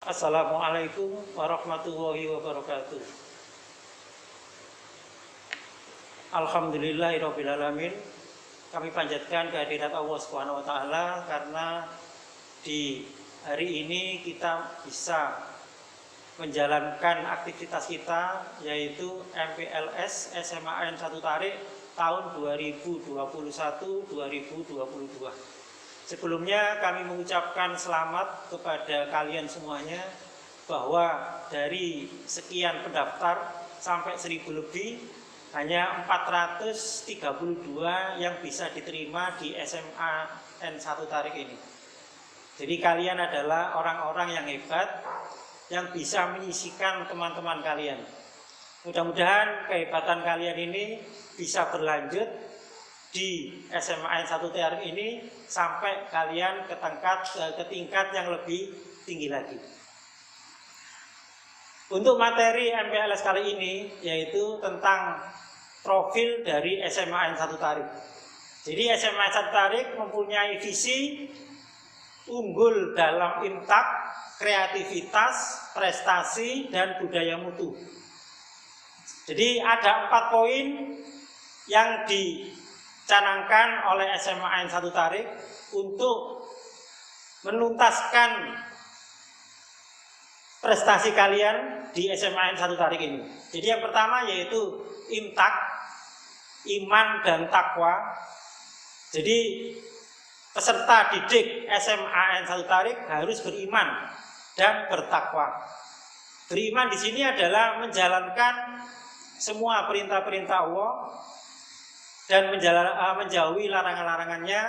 Assalamualaikum warahmatullahi wabarakatuh. Alhamdulillahirabbil alamin. Kami panjatkan kehadirat Allah Subhanahu wa taala karena di hari ini kita bisa menjalankan aktivitas kita yaitu MPLS SMAN 1 Tarik tahun 2021-2022. Sebelumnya kami mengucapkan selamat kepada kalian semuanya bahwa dari sekian pendaftar sampai 1000 lebih hanya 432 yang bisa diterima di SMAN 1 Tarik ini. Jadi kalian adalah orang-orang yang hebat yang bisa menyisikan teman-teman kalian. Mudah-mudahan kehebatan kalian ini bisa berlanjut di SMAN 1 Tarik ini sampai kalian ke tingkat yang lebih tinggi lagi. Untuk materi MPLS kali ini yaitu tentang profil dari SMAN 1 Tarik. Jadi SMAN 1 Tarik mempunyai visi unggul dalam imtak, kreativitas, prestasi, dan budaya mutu. Jadi ada 4 poin yang dicanangkan oleh SMAN 1 Tarik untuk menuntaskan prestasi kalian di SMAN 1 Tarik ini. Jadi yang pertama yaitu imtak, iman dan takwa. Jadi peserta didik SMAN 1 Tarik harus beriman dan bertakwa. Beriman di sini adalah menjalankan semua perintah-perintah Allah dan menjauhi larangan-larangannya.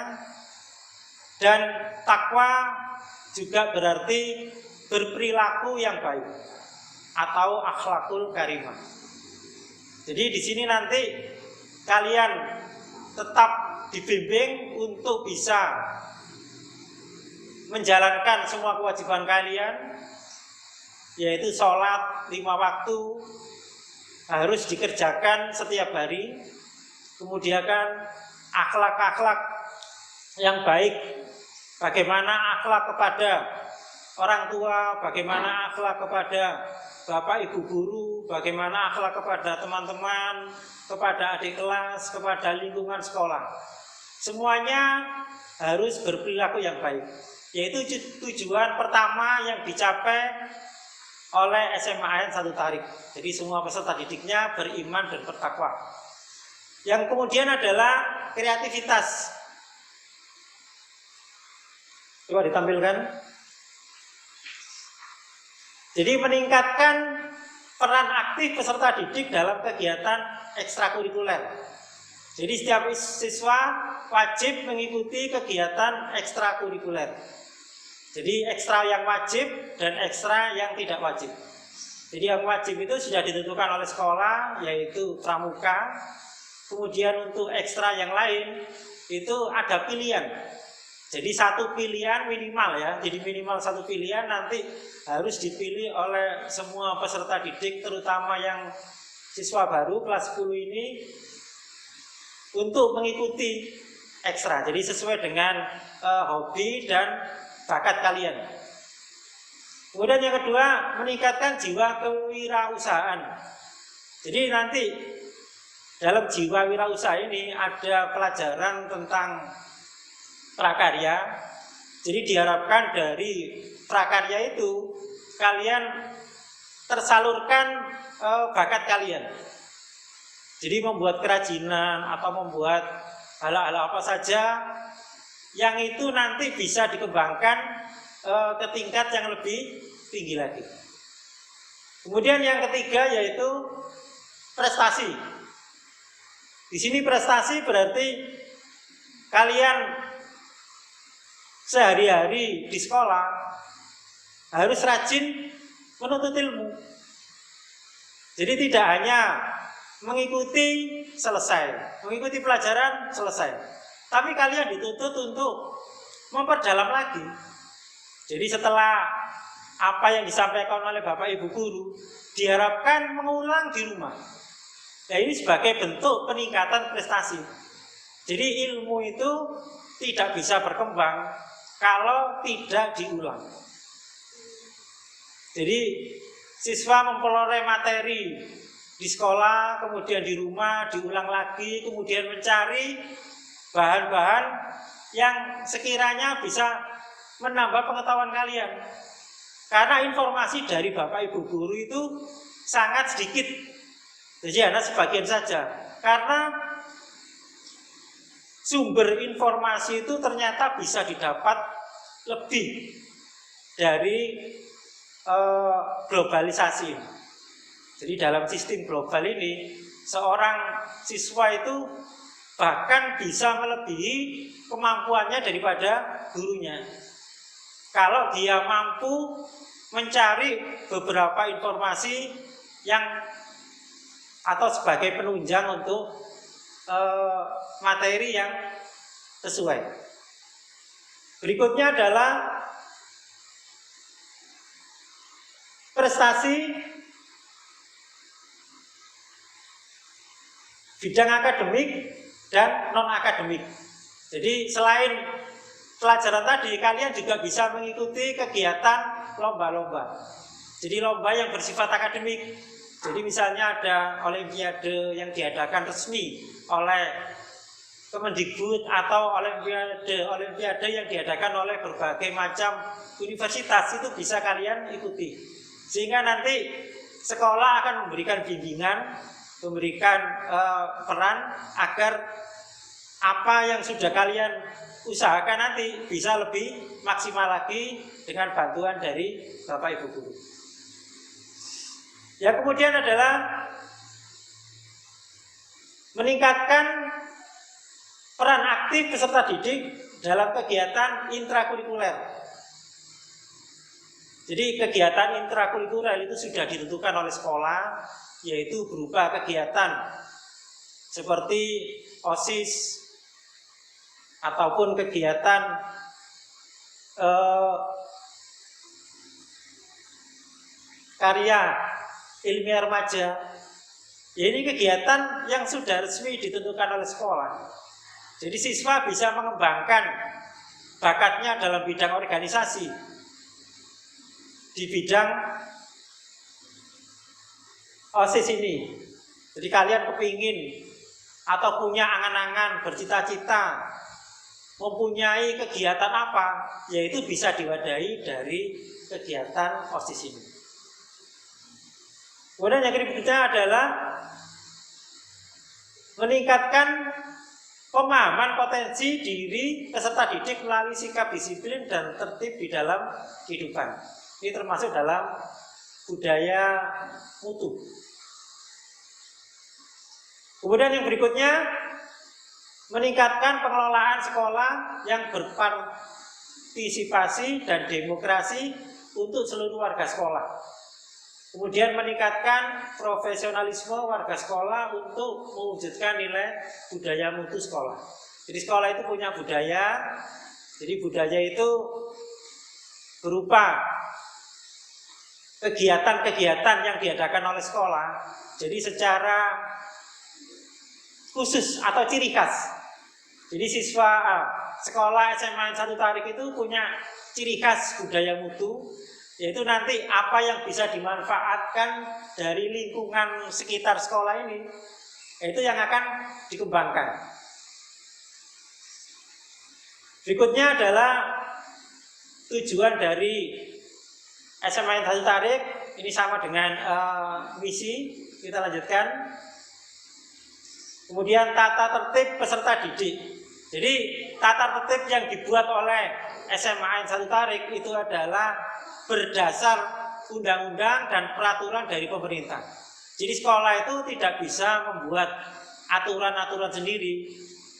Dan takwa juga berarti berperilaku yang baik atau akhlakul karimah. Jadi di sini nanti kalian tetap dibimbing untuk bisa menjalankan semua kewajiban kalian, yaitu sholat 5 waktu harus dikerjakan setiap hari. Kemudian akhlak-akhlak yang baik, bagaimana akhlak kepada orang tua, bagaimana akhlak kepada bapak ibu guru, bagaimana akhlak kepada teman-teman, kepada adik kelas, kepada lingkungan sekolah. Semuanya harus berperilaku yang baik. Yaitu tujuan pertama yang dicapai oleh SMAN 1 Tarik. Jadi semua peserta didiknya beriman dan bertakwa. Yang kemudian adalah kreativitas. Coba ditampilkan. Jadi meningkatkan peran aktif peserta didik dalam kegiatan ekstrakurikuler. Jadi setiap siswa wajib mengikuti kegiatan ekstrakurikuler. Jadi ekstra yang wajib dan ekstra yang tidak wajib. Jadi yang wajib itu sudah ditentukan oleh sekolah, yaitu pramuka. Kemudian untuk ekstra yang lain itu ada pilihan. Jadi satu pilihan minimal ya. Jadi minimal satu pilihan nanti harus dipilih oleh semua peserta didik, terutama yang siswa baru kelas 10 ini untuk mengikuti ekstra. Jadi sesuai dengan hobi dan bakat kalian. Kemudian yang kedua, meningkatkan jiwa kewirausahaan. Jadi nanti dalam jiwa wirausaha ini ada pelajaran tentang prakarya. Jadi diharapkan dari prakarya itu kalian tersalurkan bakat kalian. Jadi membuat kerajinan atau membuat hal-hal apa saja yang itu nanti bisa dikembangkan ke tingkat yang lebih tinggi lagi. Kemudian yang ketiga yaitu prestasi. Di sini prestasi berarti kalian sehari-hari di sekolah harus rajin menuntut ilmu. Jadi tidak hanya mengikuti selesai, mengikuti pelajaran selesai, tapi kalian dituntut untuk memperdalam lagi. Jadi setelah apa yang disampaikan oleh Bapak Ibu Guru diharapkan mengulang di rumah. Nah ini sebagai bentuk peningkatan prestasi. Jadi ilmu itu tidak bisa berkembang kalau tidak diulang. Jadi siswa memperoleh materi di sekolah, kemudian di rumah diulang lagi, kemudian mencari bahan-bahan yang sekiranya bisa menambah pengetahuan kalian. Karena informasi dari Bapak Ibu guru itu sangat sedikit. Jadi hanya sebagian saja. Karena sumber informasi itu ternyata bisa didapat lebih dari globalisasi. Jadi dalam sistem global ini, seorang siswa itu bahkan bisa melebihi kemampuannya daripada gurunya. Kalau dia mampu mencari beberapa informasi yang atau sebagai penunjang untuk materi yang sesuai. Berikutnya adalah prestasi bidang akademik dan non-akademik. Jadi selain pelajaran tadi, kalian juga bisa mengikuti kegiatan lomba-lomba. Jadi lomba yang bersifat akademik. Jadi misalnya ada olimpiade yang diadakan resmi oleh Kemendikbud atau olimpiade yang diadakan oleh berbagai macam universitas, itu bisa kalian ikuti. Sehingga nanti sekolah akan memberikan bimbingan, memberikan peran agar apa yang sudah kalian usahakan nanti bisa lebih maksimal lagi dengan bantuan dari Bapak Ibu guru. Yang kemudian adalah meningkatkan peran aktif peserta didik dalam kegiatan intrakurikuler. Jadi kegiatan intrakurikuler itu sudah ditentukan oleh sekolah, yaitu berupa kegiatan seperti OSIS ataupun kegiatan karya ilmiah remaja. Ya, ini kegiatan yang sudah resmi ditentukan oleh sekolah. Jadi siswa bisa mengembangkan bakatnya dalam bidang organisasi, di bidang OSIS ini. Jadi kalian kepingin atau punya angan-angan, bercita-cita mempunyai kegiatan apa, yaitu bisa diwadahi dari kegiatan OSIS ini. Kemudian yang berikutnya adalah meningkatkan pemahaman potensi diri peserta didik melalui sikap disiplin dan tertib di dalam kehidupan. Ini termasuk dalam budaya mutu. Kemudian yang berikutnya, meningkatkan pengelolaan sekolah yang berpartisipasi dan demokrasi untuk seluruh warga sekolah. Kemudian meningkatkan profesionalisme warga sekolah untuk mewujudkan nilai budaya mutu sekolah. Jadi sekolah itu punya budaya. Jadi budaya itu berupa kegiatan-kegiatan yang diadakan oleh sekolah. Jadi secara khusus atau ciri khas. Jadi siswa sekolah SMA 1 Tarik itu punya ciri khas budaya mutu, yaitu nanti apa yang bisa dimanfaatkan dari lingkungan sekitar sekolah ini, itu yang akan dikembangkan. Berikutnya adalah tujuan dari SMA 1 Tarik. Ini sama dengan misi. Kita lanjutkan. Kemudian tata tertib peserta didik. Jadi tata tertib yang dibuat oleh SMA 1 Tarik itu adalah berdasar undang-undang dan peraturan dari pemerintah. Jadi sekolah itu tidak bisa membuat aturan-aturan sendiri,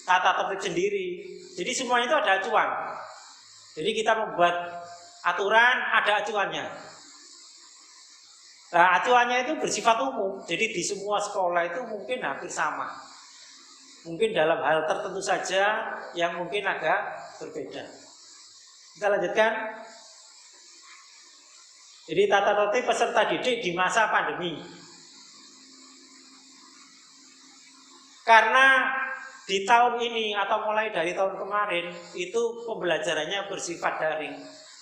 tata tertib sendiri. Jadi semua itu ada acuan. Jadi kita membuat aturan, ada acuannya. Nah, acuannya itu bersifat umum. Jadi di semua sekolah itu mungkin hampir sama. Mungkin dalam hal tertentu saja yang mungkin agak berbeda. Kita lanjutkan. Jadi tata tertib peserta didik di masa pandemi. Karena di tahun ini atau mulai dari tahun kemarin itu pembelajarannya bersifat daring,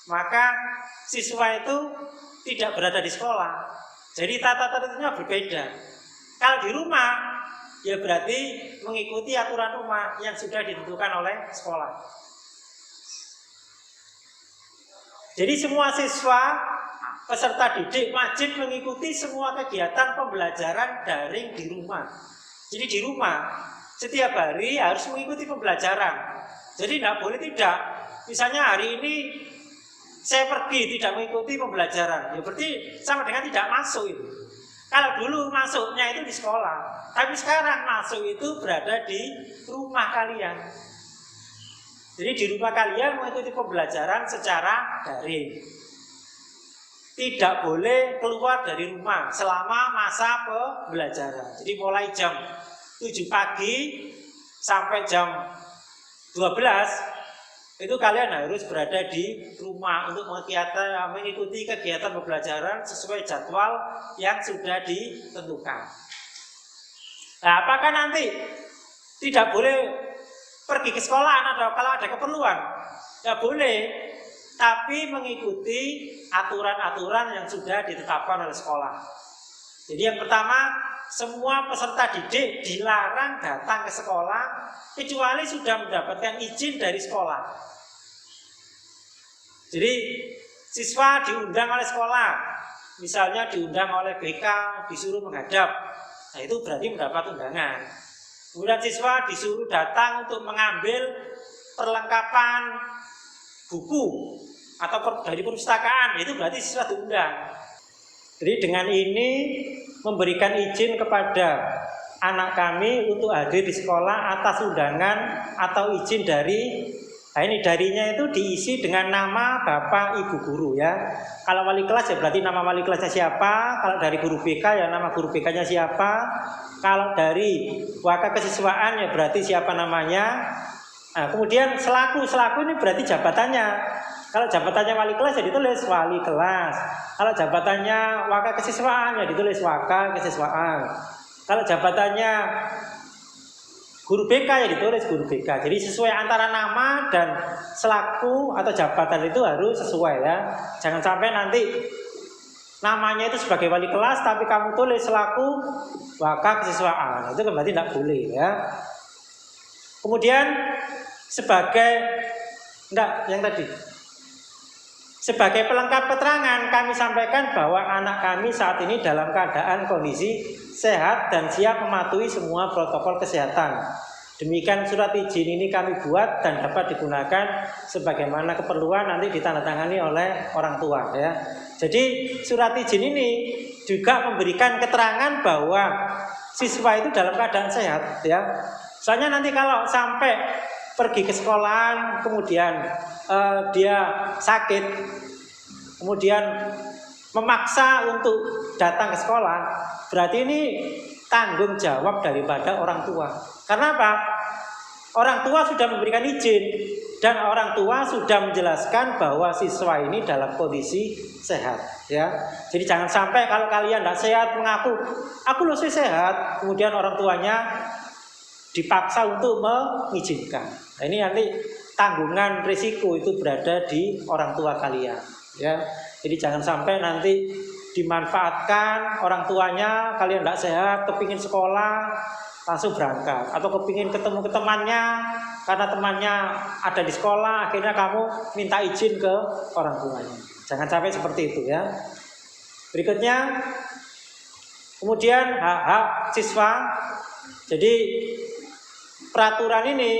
maka siswa itu tidak berada di sekolah. Jadi tata tertibnya berbeda. Kalau di rumah, ya berarti mengikuti aturan rumah yang sudah ditentukan oleh sekolah. Jadi semua siswa peserta didik wajib mengikuti semua kegiatan pembelajaran daring di rumah. Jadi di rumah setiap hari harus mengikuti pembelajaran. Jadi tidak boleh tidak. Misalnya hari ini saya pergi tidak mengikuti pembelajaran, ya berarti sama dengan tidak masuk itu. Kalau dulu masuknya itu di sekolah, tapi sekarang masuk itu berada di rumah kalian. Jadi di rumah kalian mengikuti pembelajaran secara daring. Tidak boleh keluar dari rumah selama masa pembelajaran. Jadi mulai jam 7 pagi sampai jam 12 itu kalian harus berada di rumah untuk mengikuti kegiatan pembelajaran sesuai jadwal yang sudah ditentukan. Nah, apakah nanti tidak boleh pergi ke sekolah atau kalau ada keperluan? Ya boleh, tapi mengikuti aturan-aturan yang sudah ditetapkan oleh sekolah. Jadi yang pertama, semua peserta didik dilarang datang ke sekolah kecuali sudah mendapatkan izin dari sekolah. Jadi siswa diundang oleh sekolah, misalnya diundang oleh BK, disuruh menghadap, nah itu berarti mendapat undangan. Kemudian siswa disuruh datang untuk mengambil perlengkapan buku atau dari perpustakaan, itu berarti siswa diundang. Jadi dengan ini memberikan izin kepada anak kami untuk hadir di sekolah atas undangan atau izin dari. Nah ini darinya itu diisi dengan nama Bapak Ibu Guru ya. Kalau wali kelas ya berarti nama wali kelasnya siapa. Kalau dari guru BK ya nama guru BK-nya siapa. Kalau dari wakil kesiswaan ya berarti siapa namanya. Nah kemudian selaku ini berarti jabatannya. Kalau jabatannya wali kelas ya ditulis wali kelas. Kalau jabatannya wakil kesiswaan ya ditulis wakil kesiswaan. Kalau jabatannya guru BK ya ditulis guru BK. Jadi sesuai antara nama dan selaku atau jabatan itu harus sesuai ya. Jangan sampai nanti namanya itu sebagai wali kelas tapi kamu tulis selaku wakil kesiswaan. Itu berarti tidak boleh ya. Kemudian sebagai pelengkap keterangan kami sampaikan bahwa anak kami saat ini dalam keadaan kondisi sehat dan siap mematuhi semua protokol kesehatan. Demikian surat izin ini kami buat dan dapat digunakan sebagaimana keperluan nanti ditandatangani oleh orang tua ya. Jadi surat izin ini juga memberikan keterangan bahwa siswa itu dalam keadaan sehat ya. Soalnya nanti kalau sampai pergi ke sekolahan kemudian dia sakit kemudian memaksa untuk datang ke sekolah, berarti ini tanggung jawab daripada orang tua. Karena apa? Orang tua sudah memberikan izin dan orang tua sudah menjelaskan bahwa siswa ini dalam kondisi sehat ya. Jadi jangan sampai kalau kalian tidak sehat mengaku aku loh sehat, kemudian orang tuanya dipaksa untuk mengizinkan. Nah, ini nanti tanggungan risiko itu berada di orang tua kalian ya. Jadi jangan sampai nanti dimanfaatkan orang tuanya, kalian tidak sehat, kepingin sekolah langsung berangkat, atau kepingin ketemu ke temannya karena temannya ada di sekolah, akhirnya kamu minta izin ke orang tuanya. Jangan sampai seperti itu ya. Berikutnya kemudian hak-hak siswa. Jadi peraturan ini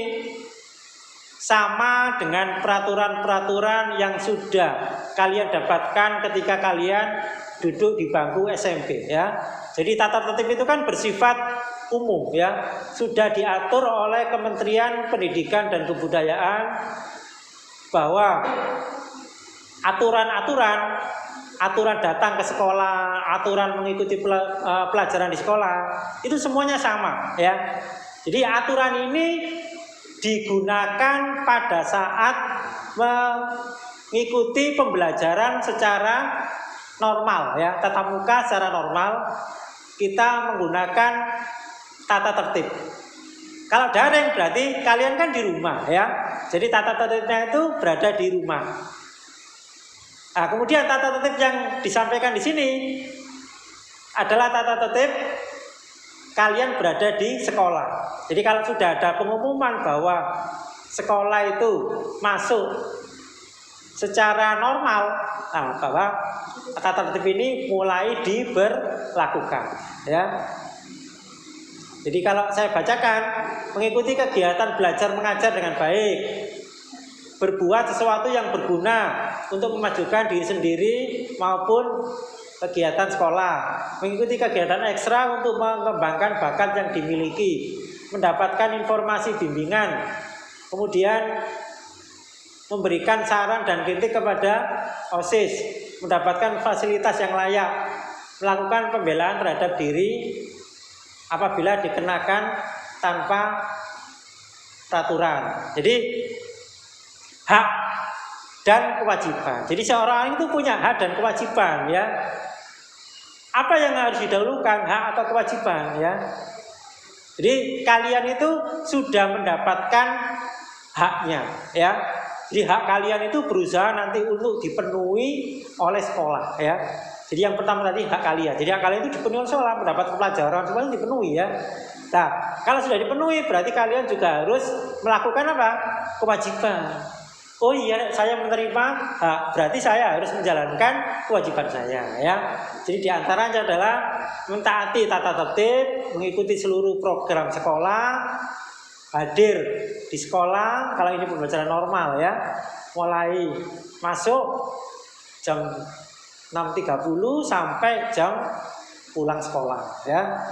sama dengan peraturan-peraturan yang sudah kalian dapatkan ketika kalian duduk di bangku SMP ya. Jadi tata tertib itu kan bersifat umum ya, sudah diatur oleh Kementerian Pendidikan dan Kebudayaan bahwa aturan datang ke sekolah, aturan mengikuti pelajaran di sekolah itu semuanya sama ya. Jadi aturan ini digunakan pada saat mengikuti pembelajaran secara normal ya, tatap muka secara normal kita menggunakan tata tertib. Kalau daring berarti kalian kan di rumah ya. Jadi tata tertibnya itu berada di rumah. Nah, kemudian tata tertib yang disampaikan di sini adalah tata tertib kalian berada di sekolah. Jadi kalau sudah ada pengumuman bahwa sekolah itu masuk secara normal, nah, bahwa tata tertib ini mulai diberlakukan, ya. Jadi kalau saya bacakan, mengikuti kegiatan belajar mengajar dengan baik, berbuat sesuatu yang berguna untuk memajukan diri sendiri maupun kegiatan sekolah, mengikuti kegiatan ekstra untuk mengembangkan bakat yang dimiliki, mendapatkan informasi bimbingan, kemudian memberikan saran dan kritik kepada OSIS, mendapatkan fasilitas yang layak, melakukan pembelaan terhadap diri apabila dikenakan tanpa peraturan. Jadi hak dan kewajiban. Jadi seorang itu punya hak dan kewajiban, ya. Apa yang harus didahulukan, hak atau kewajiban, ya? Jadi kalian itu sudah mendapatkan haknya, ya. Jadi hak kalian itu berusaha nanti untuk dipenuhi oleh sekolah, ya. Jadi yang pertama tadi hak kalian. Jadi hak kalian itu dipenuhi oleh sekolah, mendapat pelajaran semuanya dipenuhi, ya. Nah, kalau sudah dipenuhi berarti kalian juga harus melakukan apa? Kewajiban. Oh iya, saya menerima hak, berarti saya harus menjalankan kewajiban saya, ya. Jadi diantaranya adalah mentaati tata tertib, mengikuti seluruh program sekolah, hadir di sekolah kalau ini pembelajaran normal, ya. Mulai masuk jam 6.30 sampai jam pulang sekolah, ya.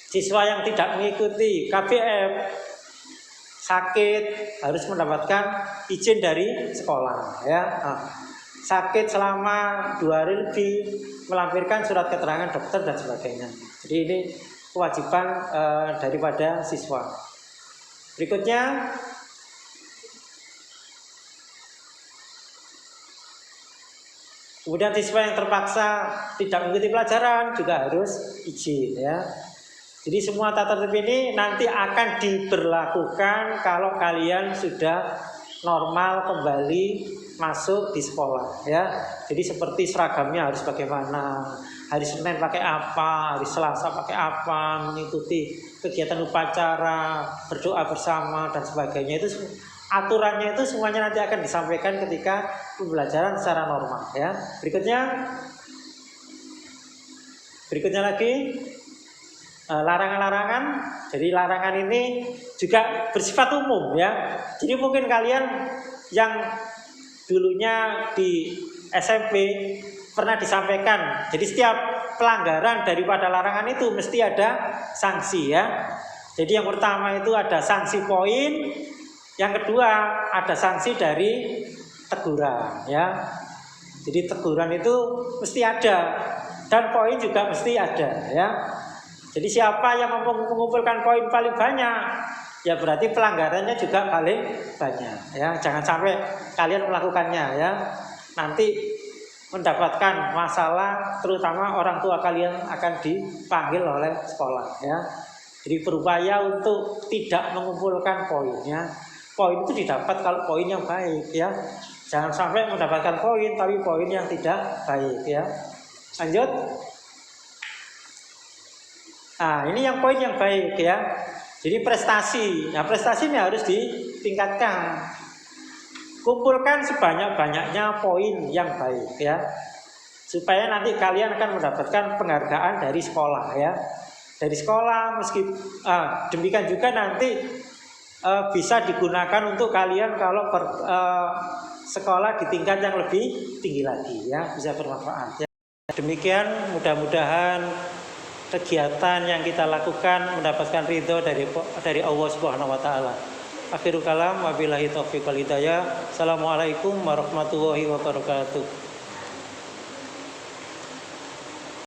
Siswa yang tidak mengikuti KBM sakit harus mendapatkan izin dari sekolah, ya. Nah, sakit selama 2 hari lebih, melampirkan surat keterangan dokter dan sebagainya. Jadi ini kewajiban daripada siswa. Berikutnya, kemudian siswa yang terpaksa tidak mengikuti pelajaran juga harus izin, ya. Jadi semua tata tertib ini nanti akan diberlakukan kalau kalian sudah normal kembali masuk di sekolah, ya. Jadi seperti seragamnya harus bagaimana, hari Senin pakai apa, hari Selasa pakai apa, mengikuti kegiatan upacara, berdoa bersama dan sebagainya. Itu aturannya itu semuanya nanti akan disampaikan ketika pembelajaran secara normal, ya. Berikutnya lagi larangan-larangan. Jadi larangan ini juga bersifat umum, ya. Jadi mungkin kalian yang dulunya di SMP pernah disampaikan. Jadi setiap pelanggaran daripada larangan itu mesti ada sanksi, ya. Jadi yang pertama itu ada sanksi poin, yang kedua ada sanksi dari teguran, ya. Jadi teguran itu mesti ada dan poin juga mesti ada, ya. Jadi siapa yang mengumpulkan poin paling banyak, ya berarti pelanggarannya juga paling banyak, ya. Jangan sampai kalian melakukannya, ya. Nanti mendapatkan masalah, terutama orang tua kalian akan dipanggil oleh sekolah, ya. Jadi berupaya untuk tidak mengumpulkan poinnya. Poin itu didapat kalau poin yang baik, ya. Jangan sampai mendapatkan poin tapi poin yang tidak baik, ya. Lanjut. Nah, ini yang poin yang baik, ya. Jadi prestasi. Nah, prestasi ini harus ditingkatkan. Kumpulkan sebanyak-banyaknya poin yang baik, ya. Supaya nanti kalian akan mendapatkan penghargaan dari sekolah, ya. Dari sekolah, demikian juga nanti bisa digunakan untuk kalian kalau sekolah di tingkat yang lebih tinggi lagi, ya. Bisa bermanfaat, ya. Demikian, mudah-mudahan kegiatan yang kita lakukan mendapatkan ridho dari Allah Subhanahu wa taala. Akhirul kalam, wabillahi taufiq wal hidayah. Assalamualaikum warahmatullahi wabarakatuh.